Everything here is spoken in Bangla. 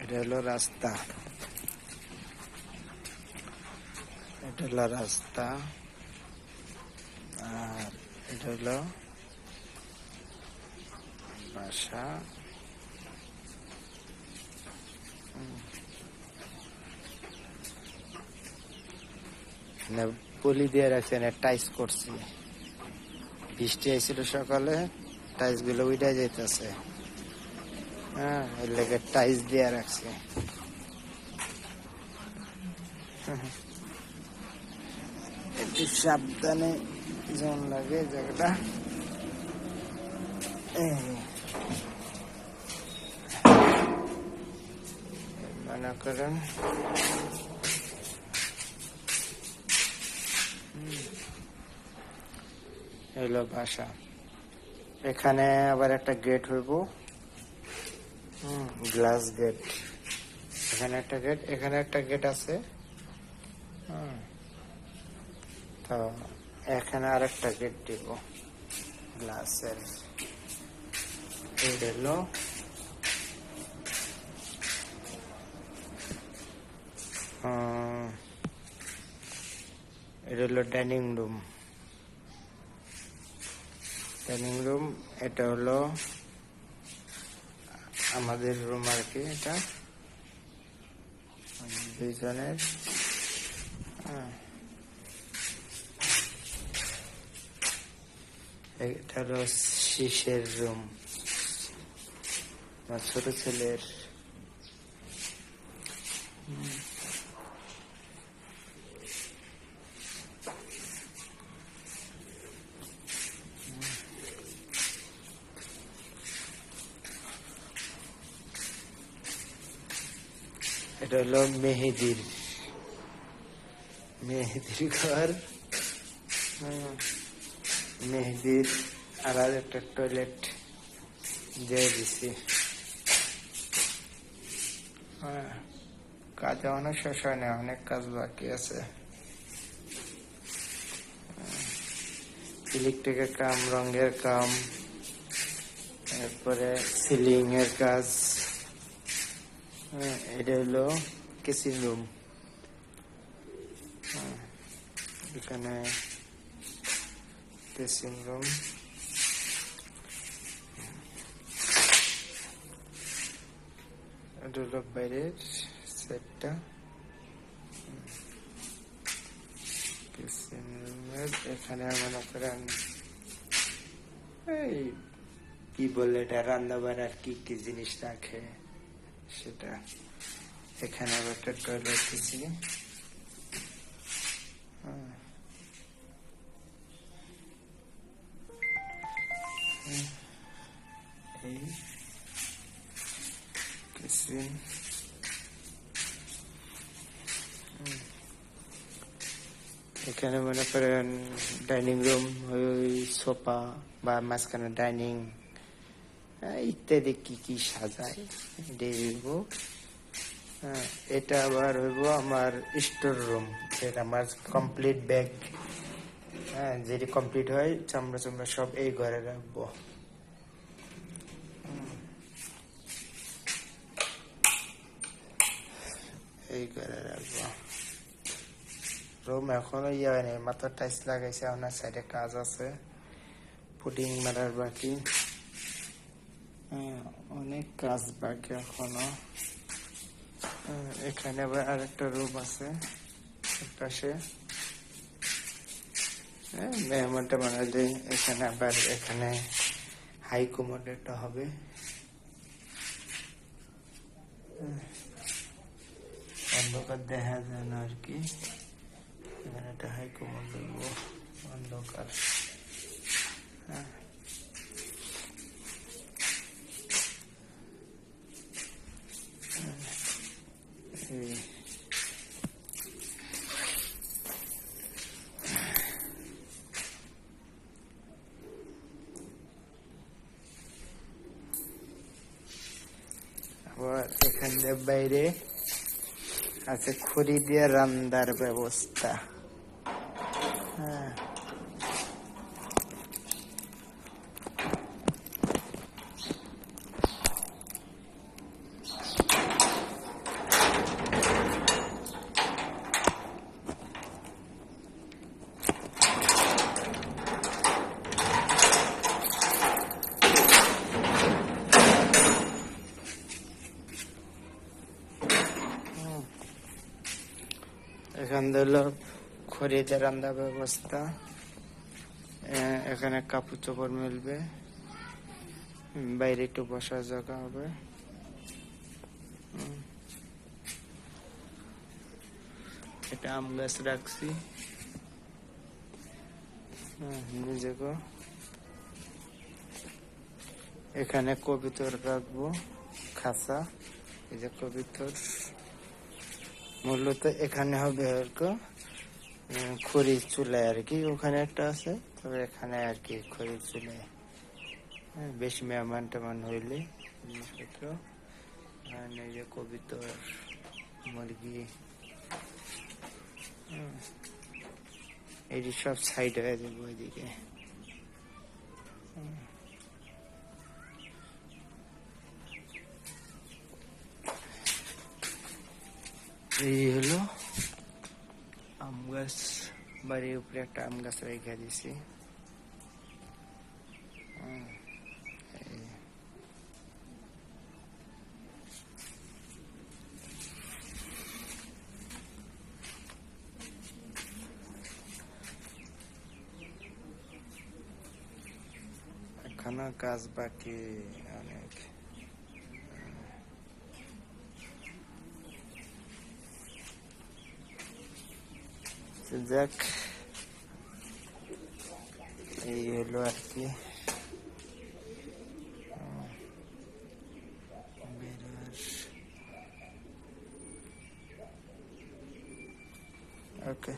এটা হলো রাস্তা, এটা হলো রাস্তা, আর এটা হলো বাসা। পলি দিয়ে রাখছে, টাইস করছি। বৃষ্টি আইছিল সকালে, টাইস গুলো উইটা যাইতেছে। হ্যাঁ, এর লেগে টাইস দিয়ে রাখছে। একটু সাবধানে যেমন লাগে জায়গাটা। মনে করেন এলো বাসা। এখানে আবার একটা গেট হইব, গ্লাস গেট। এখানে একটা গেট, এখানে একটা গেট আছে। তো এখানে আর একটা গেট দিব গ্লাসের। এটা হলো এটা হলো ডাইনিং রুম। ডাইনিং রুম, এটা হলো আমাদের রুম আর কি। এটা দুইজনের। এটা হলো শিশের রুম, আমার ছোট ছেলের। এটা হলো মেহেদির ঘর। মেহেদির আর একটা টয়লেট দিয়ে দিছি। কাজ অনেক শেষ হয় না, অনেক কাজ বাকি আছে। ইলেকট্রিকের কাম, রঙের কাম, তারপরে সিলিং এর কাজ। এটা হলো কিচেন রুম। এখানে কিচেন রুম। এটা হলো বাইরের সেটটা। কিচেন রুমের এখানে মনে করেন এই কি বলে এটা, রান্না বান্নার কি কি জিনিস রাখে সেটা। এখানে আবার একটা টয়লেট দিচ্ছি। এই কিচেন। এখানে মনে করেন ডাইনিং রুম, ওই সোফা বা মাঝখানে ডাইনিং ইত্যাদি কি কি সাজায় হইব। এটা আবার হইব আমার স্টোর রুম, যেটা আমার কমপ্লিট ব্যাগ। যেটি কমপ্লিট হয় চামড়া চামড়া সব এই ঘরে রাখবো। এই ঘরে রাখবো। রুম এখনো ইয়ে হয় নাই, মাত্র টাইলস লাগাইছে, আপনার সাইডে কাজ আছে, পুটিং মারার বাকি। অনেক কাজ বাকি এখনো। এখানে আবার আরেকটা রুম আছে পাশে। মেহমানটা বানালে এখানে আবার এখানে হাই কমোডেরটা হবে। অন্ধকার দেখা যায় না আর কি। এখানে একটা হাই কমোড দেবো, অন্ধকার। আবার এখানে বাইরে আছে খড়ি দিয়ে রান্নার ব্যবস্থা। এখান হলো খড়িতে রান্না ব্যবস্থা। এখানে কাপড় চোপড় মিলবে, বাইরে একটু বসার জায়গা হবে। এটা আম গাছ রাখছি নিজেকে। এখানে কবিতর রাখবো খাঁচা। এই যে কবিতর মূলত এখানে হবে খড়ির চুলায় আর কি, ওখানে একটা আছে, তবে এখানে আর কি খড়ির চুলায় বেশি মেহমান টেমান হইলে জিনিসপত্র। এই যে কবিতর, মুরগি, এই সব সাইড হয়ে যাবে ওইদিকে। এই হলো আম গাছ, বাড়ির উপরে একটা আম গাছ রেখে দিছি। এখনো কাজ বাকি অনেক। যাক, এই হলো আর কি। ওকে।